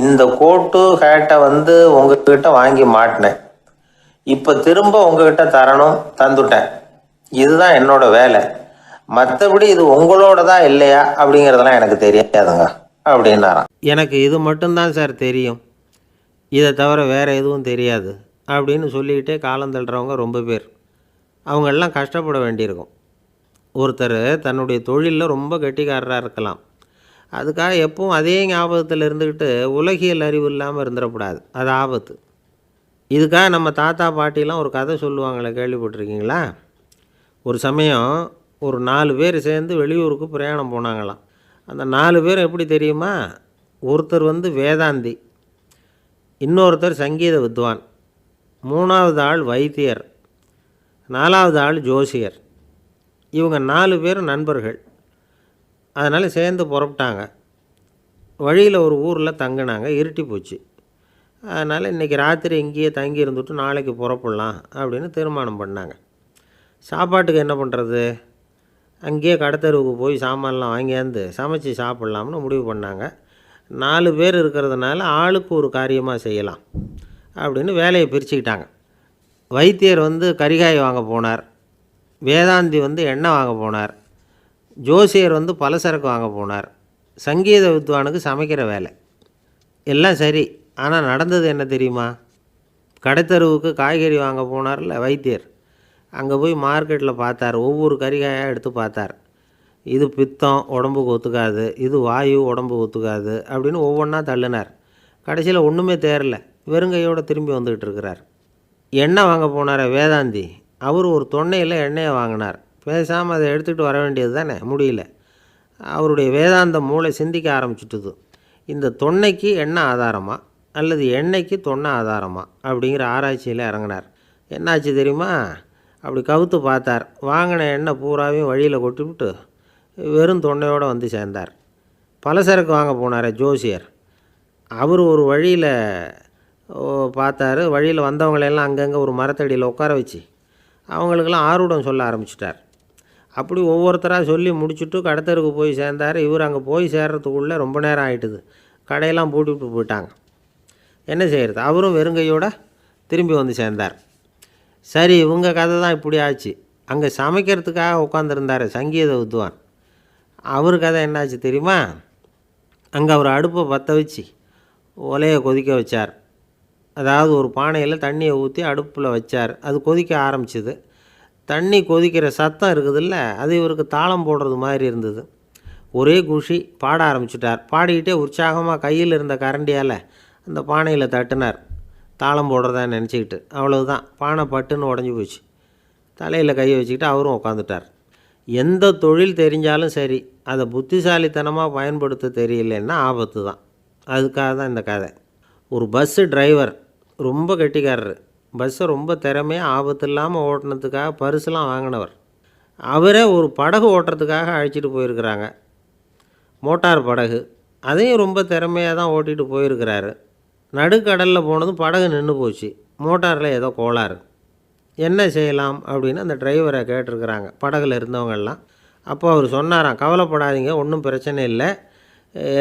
இந்த கோட்டு ஹேட்டை உங்ககிட்ட வாங்கி மாட்டினேன், இப்போ திரும்ப உங்ககிட்ட தரணும், தந்துட்டேன், இதுதான் என்னோட வேலை, மற்றபடி இது உங்களோடதா இல்லையா அப்படிங்கிறதெல்லாம் எனக்கு தெரியாதுங்க அப்படின்னாராம். எனக்கு இது மட்டும்தான் சார் தெரியும், இதை தவிர வேறு எதுவும் தெரியாது அப்படின்னு சொல்லிக்கிட்டே காலம் தள்ளுறவங்க ரொம்ப பேர். அவங்களெல்லாம் கஷ்டப்பட வேண்டியிருக்கும். ஒருத்தர் தன்னுடைய தொழிலில் ரொம்ப கெட்டிக்காரராக இருக்கலாம், அதுக்காக எப்பவும் அதே ஞாபகத்தில் இருந்துக்கிட்டு உலகியல் அறிவு இல்லாமல் இருந்துடக்கூடாது, அது ஆபத்து. இதுக்காக நம்ம தாத்தா பாட்டிலாம் ஒரு கதை சொல்லுவாங்களே, கேள்விப்பட்டிருக்கீங்களா? ஒரு சமயம் ஒரு 4 பேர் சேர்ந்து வெளியூருக்கு பிரயாணம் போனாங்களாம். அந்த 4 பேர் எப்படி தெரியுமா? ஒருத்தர் வேதாந்தி, இன்னொருத்தர் சங்கீத வித்வான், 3வது ஆள் வைத்தியர், 4வது ஆள் ஜோசியர். இவங்க 4 பேரும் நண்பர்கள். அதனால் சேர்ந்து புறப்பட்டாங்க. வழியில் ஒரு ஊரில் தங்கினாங்க. இருட்டி போச்சு. அதனால் இன்றைக்கி ராத்திரி இங்கேயே தங்கி இருந்துட்டு நாளைக்கு புறப்படலாம் அப்படின்னு தீர்மானம் பண்ணாங்க. சாப்பாட்டுக்கு என்ன பண்ணுறது? அங்கேயே கடத்தெருவுக்கு போய் சாமான்லாம் வாங்கியாந்து சமைச்சு சாப்பிட்லாம்னு முடிவு பண்ணாங்க. 4 பேர் இருக்கிறதுனால ஆளுக்கு ஒரு காரியமாக செய்யலாம் அப்படின்னு வேலையை பிரிச்சுக்கிட்டாங்க. வைத்தியர் கரிகாய் வாங்க போனார், வேதாந்தி எண்ணெய் வாங்க போனார், ஜோசியர் பலசரக்கு வாங்க போனார், சங்கீத வித்வானுக்கு சமைக்கிற வேலை. எல்லாம் சரி, ஆனால் நடந்தது என்ன தெரியுமா? கடைத்தெருவுக்கு காய்கறி வாங்க போனார்ல வைத்தியர், அங்கே போய் மார்க்கெட்டில் பார்த்தார், ஒவ்வொரு கறிகாயாக எடுத்து பார்த்தார். இது பித்தம், உடம்புக்கு ஒத்துக்காது, இது வாயு, உடம்புக்கு ஒத்துக்காது அப்படின்னு ஒவ்வொன்றா தள்ளினார். கடைசியில் ஒன்றுமே தேரல, வெறுங்கையோடு திரும்பி வந்துக்கிட்டு இருக்கிறார். எண்ணெய் வாங்க போனார் வேதாந்தி, அவர் ஒரு தொன்னையில் எண்ணெயை வாங்கினார். பேசாமல் அதை எடுத்துகிட்டு வர வேண்டியது தானே, முடியல. அவருடைய வேதாந்த மூளை சிந்திக்க ஆரம்பிச்சுட்டுது. இந்த தொன்னைக்கு எண்ணெய் ஆதாரமா அல்லது எண்ணெய்க்கு தொன்னை ஆதாரமா அப்படிங்கிற ஆராய்ச்சியில் இறங்கினார். என்னாச்சு தெரியுமா? அப்படி கவுத்து பார்த்தார். வாங்கின எண்ணெய் பூராவையும் வழியில் கொட்டிவிட்டு வெறும் தொன்னையோடு சேர்ந்தார். பலசரக்கு வாங்க போனார் ஜோசியர், அவர் ஒரு வழியில் பார்த்தார். வழியில் வந்தவங்களெல்லாம் அங்கங்கே ஒரு மரத்தடியில் உட்கார வச்சு அவங்களுக்கெல்லாம் ஆர்வம் சொல்ல ஆரம்பிச்சிட்டார். அப்படி ஒவ்வொருத்தராக சொல்லி முடிச்சுட்டு கடத்தருக்கு போய் சேர்ந்தார். இவர் அங்கே போய் சேர்றதுக்குள்ளே ரொம்ப நேரம் ஆகிட்டுது. கடையெல்லாம் பூட்டிவிட்டு போயிட்டாங்க. என்ன செய்கிறது? அவரும் வெறுங்கையோடு திரும்பி சேர்ந்தார். சரி, இவங்க கதை தான் இப்படி ஆச்சு. அங்கே சமைக்கிறதுக்காக உட்காந்துருந்தார் சங்கீத வித்வான், அவர் கதை என்னாச்சு தெரியுமா? அங்கே அவர் அடுப்பை பற்ற வச்சு ஒலையை கொதிக்க வச்சார். அதாவது ஒரு பானையில் தண்ணியை ஊற்றி அடுப்பில் வச்சார். அது கொதிக்க ஆரம்பிச்சிது. தண்ணி கொதிக்கிற சத்தம் இருக்குதுல்ல, அது இவருக்கு தாளம் போடுறது மாதிரி இருந்தது. ஒரே குஷி, பாட ஆரம்பிச்சிட்டார். பாடிக்கிட்டே உற்சாகமாக கையில் இருந்த கரண்டியால் அந்த பானையில் தட்டினார், தாளம் போடுறதா நினச்சிக்கிட்டு. அவ்வளவுதான், பானை பட்டுன்னு உடஞ்சி போச்சு. தலையில் கையை வச்சுக்கிட்டு அவரும் உட்காந்துட்டார். எந்த தொழில் தெரிஞ்சாலும் சரி, அதை புத்திசாலித்தனமாக பயன்படுத்த தெரியலன்னா ஆபத்து தான். அதுக்காக தான் இந்த கதை. ஒரு பஸ்ஸு டிரைவர் ரொம்ப கெட்டிக்காரர். பஸ்ஸை ரொம்ப திறமையாக ஆபத்து இல்லாமல் ஓட்டினதுக்காக பரிசுலாம் வாங்கினவர். அவரே ஒரு படகு ஓட்டுறதுக்காக அழைச்சிட்டு போயிருக்கிறாங்க, மோட்டார் படகு. அதையும் ரொம்ப திறமையாக தான் ஓட்டிகிட்டு போயிருக்கிறாரு. நடுக்கடலில் போனதும் படகு நின்று போச்சு. மோட்டாரில் ஏதோ கோளாறு. என்ன செய்யலாம் அப்படின்னு அந்த டிரைவரை கேட்டிருக்கிறாங்க படகுல இருந்தவங்கெல்லாம். அப்போ அவர் சொன்னாராம், கவலைப்படாதீங்க, ஒன்றும் பிரச்சனை இல்லை,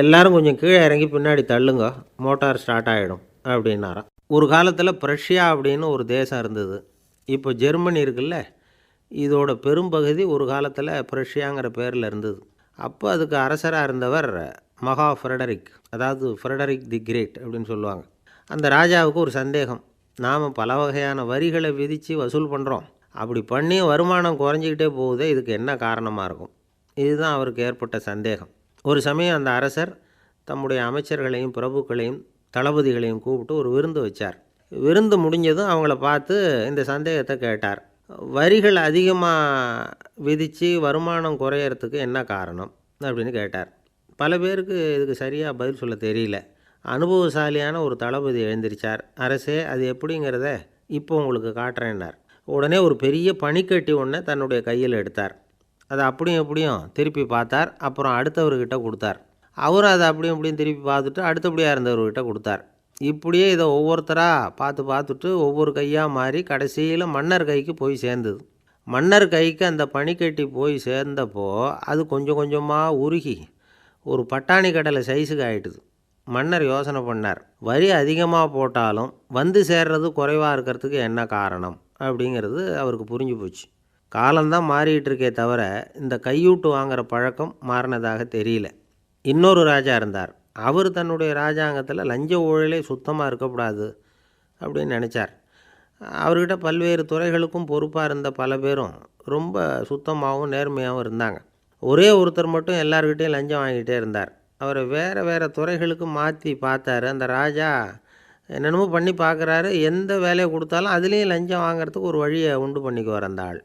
எல்லோரும் கொஞ்சம் கீழே இறங்கி பின்னாடி தள்ளுங்க, மோட்டார் ஸ்டார்ட் ஆகிடும் அப்படின்னாராம். ஒரு காலத்தில் பிரஷ்யா அப்படின்னு ஒரு தேசம் இருந்தது. இப்போ ஜெர்மனி இருக்குல்ல, இதோட பெரும்பகுதி ஒரு காலத்தில் பிரஷ்யாங்கிற பேரில் இருந்தது. அப்போ அதுக்கு அரசராக இருந்தவர் மகா ஃப்ரெடரிக், அதாவது ஃப்ரெடரிக் தி கிரேட் அப்படின்னு சொல்லுவாங்க. அந்த ராஜாவுக்கு ஒரு சந்தேகம், நாம் பல வகையான வரிகளை விதித்து வசூல் பண்ணுறோம், அப்படி பண்ணி வருமானம் குறைஞ்சிக்கிட்டே போகுதே, இதுக்கு என்ன காரணமாக இருக்கும்? இதுதான் அவருக்கு ஏற்பட்ட சந்தேகம். ஒரு சமயம் அந்த அரசர் தம்முடைய அமைச்சர்களையும் பிரபுக்களையும் தளபதிகளையும் கூப்பிட்டு ஒரு விருந்து வச்சார். விருந்து முடிஞ்சதும் அவங்கள பார்த்து இந்த சந்தேகத்தை கேட்டார். வரிகள் அதிகமாக விதித்து வருமானம் குறையறதுக்கு என்ன காரணம் அப்படின்னு கேட்டார். பல பேருக்கு இதுக்கு சரியாக பதில் சொல்ல தெரியல. அனுபவசாலியான ஒரு தளபதி எழுந்திருச்சார். அரசே, அது எப்படிங்கிறத இப்போ உங்களுக்கு காட்டுறேன்னார். உடனே ஒரு பெரிய பனிக்கட்டி ஒன்றை தன்னுடைய கையில் எடுத்தார். அதை அப்படியும் எப்படியும் திருப்பி பார்த்தார். அப்புறம் அடுத்தவர்கிட்ட கொடுத்தார். அவரும் அதை அப்படியும் இப்படியும் திருப்பி பார்த்துட்டு அடுத்தபடியாக இருந்தவர்கிட்ட கொடுத்தார். இப்படியே இதை ஒவ்வொருத்தராக பார்த்துட்டு ஒவ்வொரு கையாக மாறி கடைசியில் மன்னர் கைக்கு போய் சேர்ந்தது. மன்னர் கைக்கு அந்த பனிக்கட்டி போய் சேர்ந்தப்போ அது கொஞ்சம் கொஞ்சமாக உருகி ஒரு பட்டாணி கடலை சைஸுக்கு ஆகிட்டுது. மன்னர் யோசனை பண்ணார், வரி அதிகமாக போட்டாலும் வந்து சேர்றது குறைவாக இருக்கிறதுக்கு என்ன காரணம் அப்படிங்கிறது அவருக்கு புரிஞ்சு போச்சு. காலம்தான் மாறிக்கிட்டு இருக்கே தவிர இந்த கையூட்டு வாங்குகிற பழக்கம் மாறினதாக தெரியல. இன்னொரு ராஜா இருந்தார். அவர் தன்னுடைய ராஜாங்கத்தில் லஞ்ச ஊழலே சுத்தமாக இருக்கக்கூடாது அப்படின்னு நினச்சார். அவர்கிட்ட பல்வேறு துறைகளுக்கும் பொறுப்பாக இருந்த பல பேரும் ரொம்ப சுத்தமாகவும் நேர்மையாகவும் இருந்தாங்க. ஒரே ஒருத்தர் மட்டும் எல்லார்கிட்டையும் லஞ்சம் வாங்கிட்டே இருந்தார். அவரை வேறு துறைகளுக்கு மாற்றி பார்த்தாரு. அந்த ராஜா என்னென்னமோ பண்ணி பார்க்குறாரு. எந்த வேலையை கொடுத்தாலும் அதுலேயும் லஞ்சம் வாங்கிறதுக்கு ஒரு வழியை உண்டு பண்ணிக்குவார் அந்த ஆள்.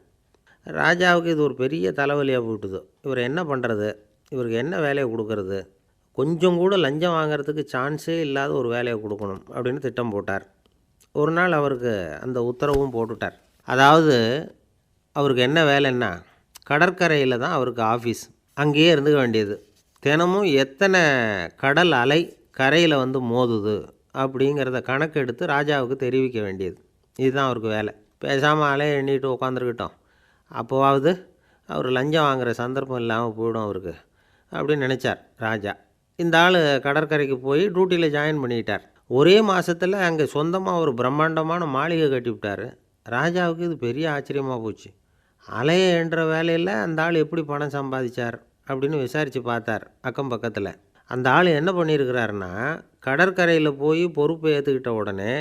ராஜாவுக்கு இது ஒரு பெரிய தலைவலியாக போட்டுது. இவர் என்ன பண்ணுறது, இவருக்கு என்ன வேலையை கொடுக்கறது, கொஞ்சம் கூட லஞ்சம் வாங்கிறதுக்கு சான்ஸே இல்லாத ஒரு வேலையை கொடுக்கணும் அப்படின்னு திட்டம் போட்டார். ஒரு நாள் அவருக்கு அந்த உத்தரவும் போட்டுட்டார். அதாவது அவருக்கு என்ன வேலைன்னா, கடற்கரையில் தான் அவருக்கு ஆஃபீஸ். அங்கேயே இருந்துக்க வேண்டியது. தினமும் எத்தனை கடல் அலை கரையில் வந்து மோதுது அப்படிங்கிறத கணக்கெடுத்து ராஜாவுக்கு தெரிவிக்க வேண்டியது. இதுதான் அவருக்கு வேலை. பேசாமல் அலையை எண்ணிட்டு உட்காந்துருக்கட்டும், அப்போவாவது அவர் லஞ்சம் வாங்குகிற சந்தர்ப்பம் இல்லாமல் போயிடும் அவருக்கு அப்படின்னு நினச்சார் ராஜா. இந்த ஆள் கடற்கரைக்கு போய் டியூட்டியில் ஜாயின் பண்ணிக்கிட்டார். ஒரே மாதத்தில் அங்கே சொந்தமாக ஒரு பிரம்மாண்டமான மாளிகை கட்டிவிட்டார். ராஜாவுக்கு இது பெரிய ஆச்சரியமாக போச்சு. அலையை என்ற வேலையில் அந்த ஆள் எப்படி பணம் சம்பாதிச்சார் அப்படின்னு விசாரித்து பார்த்தார் அக்கம் பக்கத்தில். அந்த ஆள் என்ன பண்ணியிருக்கிறாருன்னா, கடற்கரையில் போய் பொறுப்பை ஏற்றுக்கிட்ட உடனே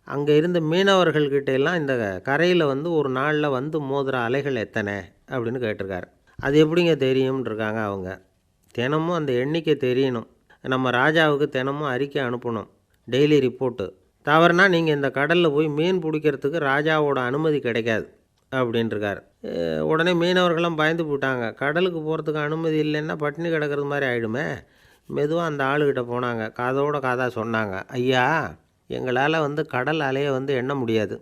அங்கே இருந்த மீனவர்கள்கிட்ட எல்லாம் இந்த கரையில் வந்து ஒரு நாளில் வந்து மோதுகிற அலைகள் எத்தனை அப்படின்னு கேட்டிருக்காரு. அது எப்படிங்க தெரியும்னு இருக்காங்க அவங்க. தினமும் அந்த எண்ணிக்கை தெரியணும். நம்ம ராஜாவுக்கு தினமும் அறிக்கை அனுப்பணும், டெய்லி ரிப்போர்ட்டு. தவறுனா நீங்கள் இந்த கடலில் போய் மீன் பிடிக்கிறதுக்கு ராஜாவோட அனுமதி கிடைக்காது அப்படின்ட்டுருக்கார். உடனே மீனவர்கள்லாம் பயந்து போட்டாங்க. கடலுக்கு போகிறதுக்கு அனுமதி இல்லைன்னா பட்டினி கிடக்கிறது மாதிரி ஆகிடுமே. மெதுவாக அந்த ஆளுக்கிட்ட போனாங்க. காதோட காதாக சொன்னாங்க, ஐயா, எங்களால் வந்து கடல் அலையை வந்து எண்ண முடியாது.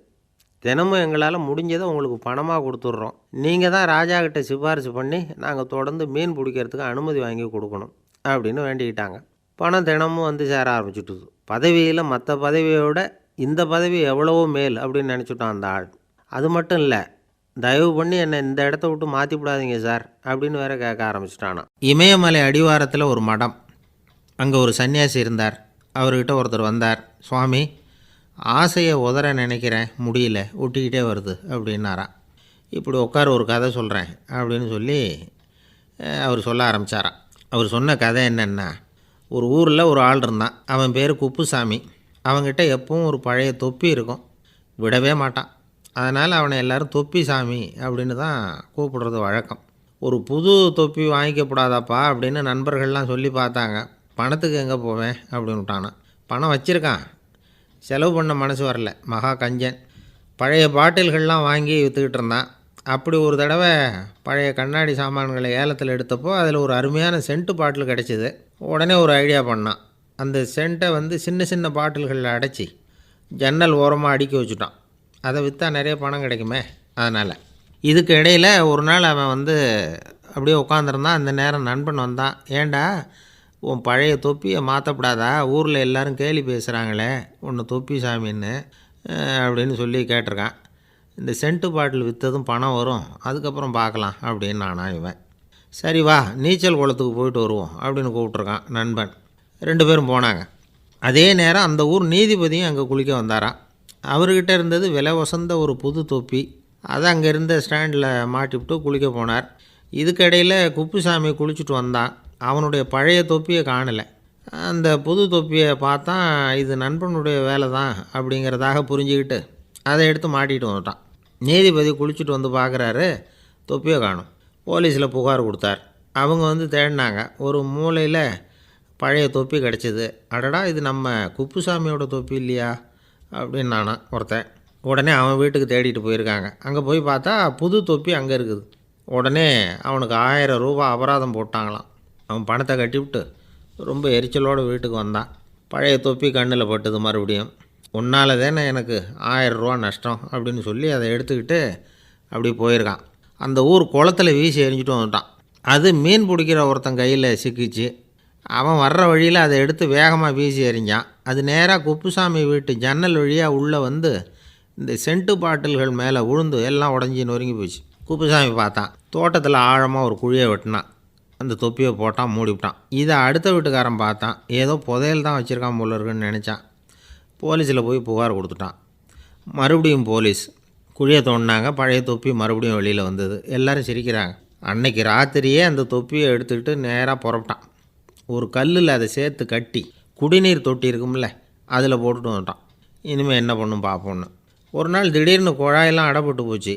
தினமும் எங்களால் முடிஞ்சதை உங்களுக்கு பணமாக கொடுத்துட்றோம். நீங்கள் தான் ராஜாக்கிட்ட சிபாரிசு பண்ணி நாங்கள் தொடர்ந்து மீன் பிடிக்கிறதுக்கு அனுமதி வாங்கி கொடுக்கணும் அப்படின்னு வேண்டிக்கிட்டாங்க. பணம் தினமும் வந்து சேர ஆரம்பிச்சுட்டுது. பதவியில் மற்ற பதவியோட இந்த பதவி எவ்வளவோ மேல் அப்படின்னு நினச்சிட்டோம் அந்த ஆள். அது மட்டும் இல்லை, தயவு பண்ணி என்னை இந்த இடத்த விட்டு மாற்றி விடாதீங்க சார் அப்படின்னு வேற கேட்க ஆரம்பிச்சிட்டானா. இமயமலை அடிவாரத்தில் ஒரு மடம். அங்கே ஒரு சன்னியாசி இருந்தார். அவர்கிட்ட ஒருத்தர் வந்தார். சுவாமி, ஆசையை உதற நினைக்கிறேன், முடியல, ஒட்டிக்கிட்டே வருது அப்படின்னாராம். இப்படி உட்கார ஒரு கதை சொல்கிறேன் அப்படின்னு சொல்லி அவர் சொல்ல ஆரம்பித்தாராம். அவர் சொன்ன கதை என்னென்னா, ஒரு ஊரில் ஒரு ஆள் இருந்தான். அவன் பேர் குப்புசாமி. அவன்கிட்ட எப்பவும் ஒரு பழைய தொப்பி இருக்கும், விடவே மாட்டான். அதனால் அவனை எல்லோரும் தொப்பி சாமி அப்படின்னு தான் கூப்பிடுறது வழக்கம். ஒரு புது தொப்பி வாங்கிக்கப்படாதாப்பா அப்படின்னு நண்பர்கள்லாம் சொல்லி பார்த்தாங்க. பணத்துக்கு எங்கே போவேன் அப்படின்னு விட்டானான். பணம் வச்சுருக்கான், செலவு பண்ண மனசு வரல, மகா கஞ்சன். பழைய பாட்டில்கள்லாம் வாங்கி விற்றுக்கிட்டு இருந்தான். அப்படி ஒரு தடவை பழைய கண்ணாடி சாமான்களை ஏலத்தில் எடுத்தப்போ அதில் ஒரு அருமையான சென்ட்டு பாட்டில் கிடச்சிது. உடனே ஒரு ஐடியா பண்ணான். அந்த சென்ட்டை வந்து சின்ன சின்ன பாட்டில்களில் அடைச்சி ஜன்னல் ஓரமாக அடுக்கி வச்சுட்டான். அதை விற்றா நிறைய பணம் கிடைக்குமே. அதனால் இதுக்கு இடையில் ஒரு நாள் அவன் வந்து அப்படியே உட்காந்துருந்தான். அந்த நேரம் நண்பன் வந்தான். ஏண்டா, உன் பழைய தொப்பியை மாற்றப்படாதா, ஊரில் எல்லோரும் கேலி பேசுகிறாங்களே உன்னை தொப்பி சாமின்னு அப்படின்னு சொல்லி கேட்டிருக்கான். இந்த சென்ட்டு பாட்டில் விற்றதும் பணம் வரும், அதுக்கப்புறம் பார்க்கலாம் அப்படின்னு நானா இவன். சரி வா, நீச்சல் குளத்துக்கு போயிட்டு வருவோம் அப்படின்னு கூப்பிட்ருக்கான் நண்பன். 2 பேரும் போனாங்க. அதே நேரம் அந்த ஊர் நீதிபதியும் அங்கே குளிக்க வந்தாராம். அவர்கிட்ட இருந்தது விலை வசந்த ஒரு புது தொப்பி. அதை அங்கே இருந்த ஸ்டாண்டில் மாட்டிவிட்டு குளிக்க போனார். இதுக்கிடையில் குப்புசாமி குளிச்சுட்டு வந்தான். அவனுடைய பழைய தொப்பியை காணலை. அந்த புது தொப்பியை பார்த்தா இது நண்பனுடைய வேலை தான் அப்படிங்கிறதாக புரிஞ்சுக்கிட்டு அதை எடுத்து மாட்டிகிட்டு வந்துட்டான். நீதிபதி குளிச்சுட்டு வந்து பார்க்குறாரு, தொப்பியை காணும். போலீஸில் புகார் கொடுத்தார். அவங்க வந்து தேடினாங்க. ஒரு மூலையில் பழைய தொப்பி கிடச்சிது. அடடா, இது நம்ம குப்புசாமியோட தொப்பி இல்லையா அப்படின்னு நானா ஒருத்தன். உடனே அவன் வீட்டுக்கு தேடிட்டு போயிருக்காங்க. அங்கே போய் பார்த்தா புது தொப்பி அங்கே இருக்குது. உடனே அவனுக்கு 1000 ரூபா அபராதம் போட்டாங்களாம். அவன் பணத்தை கட்டிவிட்டு ரொம்ப எரிச்சலோடு வீட்டுக்கு வந்தான். பழைய தொப்பி கண்ணில் பட்டுது மறுபடியும். உன்னால் தானே எனக்கு 1000 ரூபா நஷ்டம் அப்படின்னு சொல்லி அதை எடுத்துக்கிட்டு அப்படி போயிருக்கான். அந்த ஊர் குளத்தில் வீசி எறிஞ்சிட்டு வந்துட்டான். அது மீன் பிடிக்கிற ஒருத்தன் கையில் சிக்கிச்சு. அவன் வர்ற வழியில் அதை எடுத்து வேகமாக வீசி எறிஞ்சான். அது நேராக குப்புசாமி வீட்டு ஜன்னல் வழியாக உள்ளே வந்து இந்த சென்ட்டு பாட்டில்கள் மேலே விழுந்து எல்லாம் உடஞ்சி நொறுங்கி போச்சு. குப்புசாமி பார்த்தான். தோட்டத்தில் ஆழமாக ஒரு குழியை வெட்டினான். அந்த தொப்பியை போட்டான், மூடிவிட்டான். இதை அடுத்த வீட்டுக்காரன் பார்த்தான். ஏதோ புதையல் தான் வச்சுருக்கான் போல இருக்குன்னு நினச்சான். போலீஸில் போய் புகார் கொடுத்துட்டான். மறுபடியும் போலீஸ் குழியை தோண்டினாங்க. பழைய தொப்பி மறுபடியும் வெளியில் வந்தது. எல்லோரும் சிரிக்கிறாங்க. அன்னைக்கு ராத்திரியே அந்த தொப்பியை எடுத்துக்கிட்டு நேராக புறப்பட்டான். ஒரு கல்லில் அதை சேர்த்து கட்டி குடிநீர் தொட்டி இருக்கும்ல, அதில் போட்டுட்டு வந்துட்டான். இனிமேல் என்ன பண்ணும் பார்ப்போன்னு. ஒரு நாள் திடீர்னு குழாயெல்லாம் அடைப்பட்டு போச்சு.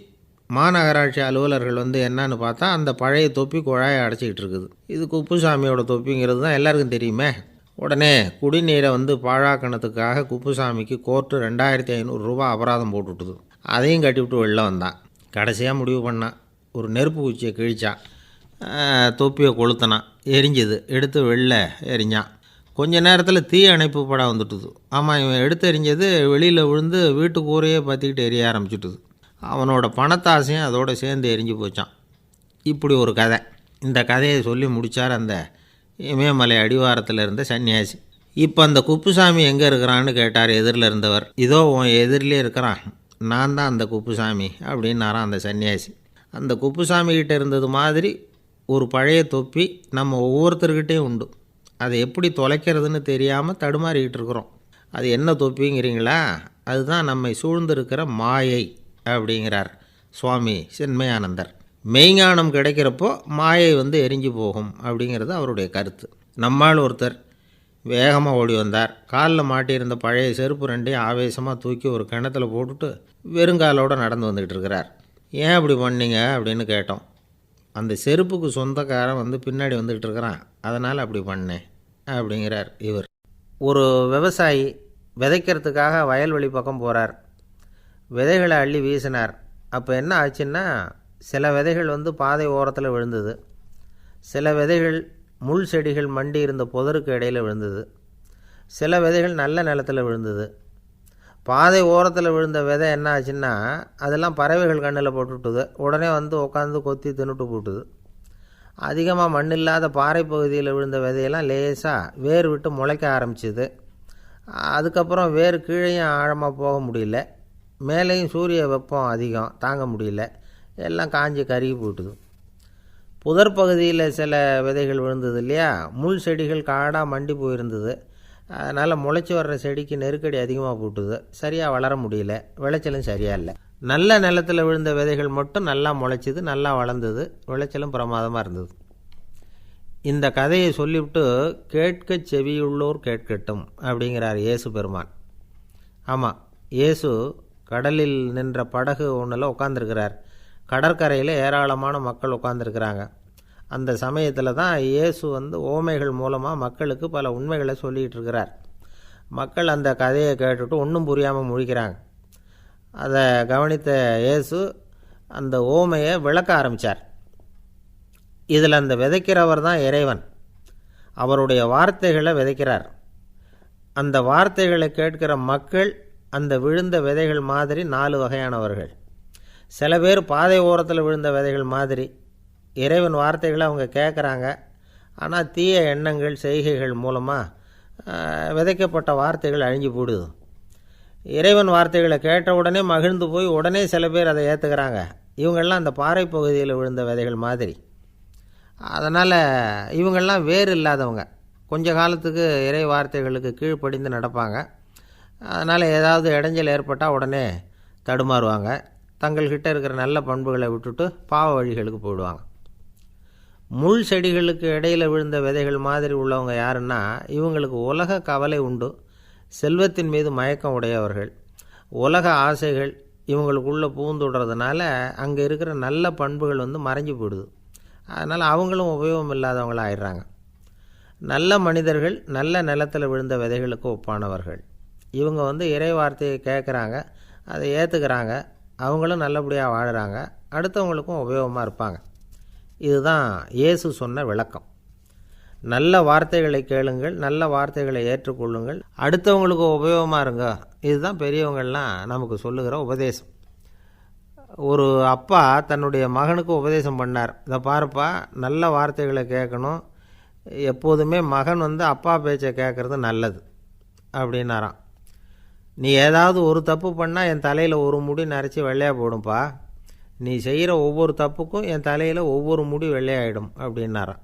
மாநகராட்சி அலுவலர்கள் வந்து என்னன்னு பார்த்தா அந்த பழைய தொப்பி குழாயை அடைச்சிக்கிட்டு இருக்குது. இது குப்புசாமியோட தொப்பிங்கிறது தான் எல்லாருக்கும் தெரியுமே. உடனே குடிநீரை வந்து பாழாக்கணத்துக்காக குப்புசாமிக்கு கோர்ட்டு 2500 ரூபா அபராதம் போட்டுவிட்டுது. அதையும் கட்டிவிட்டு வெளில வந்தான். கடைசியாக முடிவு பண்ணான். ஒரு நெருப்பு குச்சியை கிழிச்சான். தொப்பியை கொளுத்தினான். எரிஞ்சுது. எடுத்து வெளில எரிஞ்சான். கொஞ்ச நேரத்தில் தீ அணைப்பு படம் வந்துட்டுது. ஆமாம், இவன் எடுத்து எரிஞ்சது வெளியில் விழுந்து வீட்டு கூரையே பற்றிக்கிட்டு எரிய ஆரம்பிச்சுட்டுது. அவனோட பணத்தாசையும் அதோடு சேர்ந்து எரிஞ்சு போச்சான். இப்படி ஒரு கதை. இந்த கதையை சொல்லி முடித்தார் அந்த இமயமலை அடிவாரத்தில் இருந்த சன்னியாசி. இப்போ அந்த குப்புசாமி எங்கே இருக்கிறான்னு கேட்டார் எதிரில் இருந்தவர். இதோ உன் எதிரிலே இருக்கிறான், நான் தான் அந்த குப்புசாமி அப்படின்னாரான் அந்த சன்னியாசி. அந்த குப்புசாமிகிட்ட இருந்தது மாதிரி ஒரு பழைய தொப்பி நம்ம ஒவ்வொருத்தர்கிட்டையும் உண்டு. அதை எப்படி தொலைக்கிறதுன்னு தெரியாமல் தடுமாறிக்கிட்டு இருக்கிறோம். அது என்ன தொப்பிங்கிறீங்களா? அதுதான் நம்மை சூழ்ந்திருக்கிற மாயை அப்படிங்கிறார் சுவாமி சின்மயானந்தர். மெய்ஞானம் கிடைக்கிறப்போ மாயை வந்து எரிஞ்சு போகும் அப்படிங்கிறது அவருடைய கருத்து. நம்மால் ஒருத்தர் வேகமாக ஓடி வந்தார். காலில் மாட்டியிருந்த பழைய செருப்பு ரெண்டையும் ஆவேசமாக தூக்கி ஒரு கிணத்துல போட்டுட்டு வெறுங்காலோடு நடந்து வந்துக்கிட்டு இருக்கிறார். ஏன் அப்படி பண்ணீங்க அப்படின்னு கேட்டோம். அந்த செருப்புக்கு சொந்தக்காரன் வந்து பின்னாடி வந்துக்கிட்டு இருக்கிறான், அதனால் அப்படி பண்ணேன் அப்படிங்கிறார் இவர். ஒரு விவசாயி விதைக்கிறதுக்காக வயல்வெளி பக்கம் போகிறார். விதைகளை அள்ளி வீசினார். அப்போ என்ன ஆச்சுன்னா, சில விதைகள் வந்து பாதை ஓரத்தில் விழுந்தது. சில விதைகள் முள் செடிகள் மண்டி இருந்த புதருக்கு இடையில் விழுந்தது. சில விதைகள் நல்ல நிலத்தில் விழுந்தது. பாதை ஓரத்தில் விழுந்த விதை என்ன ஆச்சுன்னா, அதெல்லாம் பறவைகள் கண்ணில் போட்டுவிட்டுது. உடனே வந்து உட்காந்து கொத்தி தின்னுட்டு போட்டுது. அதிகமாக மண் இல்லாத பாறை பகுதியில் விழுந்த விதையெல்லாம் லேசாக வேர் விட்டு முளைக்க ஆரம்பிச்சிது. அதுக்கப்புறம் வேர் கீழேயும் ஆழமாக போக முடியல, மேலேயும் சூரிய வெப்பம் அதிகம் தாங்க முடியல, எல்லாம் காஞ்சி கருகி போட்டுது. புதர் பகுதியில் சில விதைகள் விழுந்தது இல்லையா, முள் செடிகள் காடாக மண்டி போயிருந்தது. அதனால் முளைச்சி வர்ற செடிக்கு நெருக்கடி அதிகமாக போட்டுது. சரியாக வளர முடியல, விளைச்சலும் சரியாக இல்லை. நல்ல நிலத்தில் விழுந்த விதைகள் மட்டும் நல்லா முளைச்சிது, நல்லா வளர்ந்தது, விளைச்சலும் பிரமாதமாக இருந்தது. இந்த கதையை சொல்லிவிட்டு கேட்க செவியுள்ளோர் கேட்கட்டும் அப்படிங்கிறார் இயேசு பெருமான். ஆமாம், இயேசு கடலில் நின்ற படகு ஒன்றில் உட்காந்துருக்கிறார். கடற்கரையில் ஏராளமான மக்கள் உட்காந்துருக்கிறாங்க. அந்த சமயத்தில் தான் இயேசு வந்து ஓமைகள் மூலமாக மக்களுக்கு பல உண்மைகளை சொல்லிகிட்டு இருக்கிறார். மக்கள் அந்த கதையை கேட்டுட்டு ஒன்றும் புரியாமல் முழிக்கிறாங்க. அதை கவனித்த இயேசு அந்த ஓமையை விளக்க ஆரம்பித்தார். இதில் அந்த விதைக்கிறவர் தான் இறைவன். அவருடைய வார்த்தைகளை விதைக்கிறார். அந்த வார்த்தைகளை கேட்கிற மக்கள் அந்த விழுந்த விதைகள் மாதிரி 4 வகையானவர்கள். சில பேர் பாதை ஓரத்தில் விழுந்த விதைகள் மாதிரி இறைவன் வார்த்தைகளை அவங்க கேட்குறாங்க. ஆனால் தீய எண்ணங்கள் செய்கைகள் மூலமாக விதைக்கப்பட்ட வார்த்தைகள் அழிஞ்சு போடுது. இறைவன் வார்த்தைகளை கேட்ட உடனே மகிழ்ந்து போய் உடனே சில பேர் அதை ஏற்றுக்கிறாங்க. இவங்கெல்லாம் அந்த பாறை பகுதியில் விழுந்த விதைகள் மாதிரி. அதனால் இவங்கெல்லாம் வேறு இல்லாதவங்க. கொஞ்ச காலத்துக்கு இறை வார்த்தைகளுக்கு கீழ்ப்படிந்து நடப்பாங்க. அதனால் ஏதாவது இடைஞ்சல் ஏற்பட்டால் உடனே தடுமாறுவாங்க. தங்கள்கிட்ட இருக்கிற நல்ல பண்புகளை விட்டுட்டு பாவ வழிகளுக்கு போயிடுவாங்க. முள் செடிகளுக்கு இடையில் விழுந்த விதைகள் மாதிரி உள்ளவங்க யாருன்னா, இவங்களுக்கு உலக கவலை உண்டு, செல்வத்தின் மீது மயக்கம் உடையவர்கள். உலக ஆசைகள் இவங்களுக்குள்ளே பூந்துடுறதுனால அங்கே இருக்கிற நல்ல பண்புகள் வந்து மறைஞ்சு போயிடுது. அதனால் அவங்களும் உபயோகம் இல்லாதவங்களாக ஆயிடுறாங்க. நல்ல மனிதர்கள் நல்ல நிலத்தில் விழுந்த விதைகளுக்கு ஒப்பானவர்கள். இவங்க வந்து இறை வார்த்தையை கேட்குறாங்க, அதை ஏற்றுக்கிறாங்க, அவங்களும் நல்லபடியாக வாழுறாங்க, அடுத்தவங்களுக்கும் உபயோகமாக இருப்பாங்க. இதுதான் இயேசு சொன்ன விளக்கம். நல்ல வார்த்தைகளை கேளுங்கள், நல்ல வார்த்தைகளை ஏற்றுக்கொள்ளுங்கள், அடுத்தவங்களுக்கு உபயோகமாக இருங்க. இதுதான் பெரியவங்கள்லாம் நமக்கு சொல்லுகிற உபதேசம். ஒரு அப்பா தன்னுடைய மகனுக்கு உபதேசம் பண்ணார். இதை பாருப்பா, நல்ல வார்த்தைகளை கேட்கணும், எப்போதுமே மகன் அப்பா பேச்சை கேட்குறது நல்லது அப்படின்னாராம். நீ ஏதாவது ஒரு தப்பு பண்ணால் என் தலையில் ஒரு முடி நரைச்சி வெள்ளையாக போடும்பா, நீ செய்கிற ஒவ்வொரு தப்புக்கும் என் தலையில் ஒவ்வொரு முடி வெள்ளையாயிடும் அப்படின்னாராம்.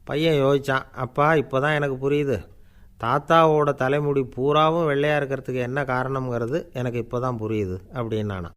பையன் யோசித்தான், அப்பா இப்போ தான் எனக்கு புரியுது, தாத்தாவோட தலைமுடி பூராவும் வெள்ளையாக இருக்கிறதுக்கு என்ன காரணங்கிறது எனக்கு இப்போ தான் புரியுது அப்படின்னானான்.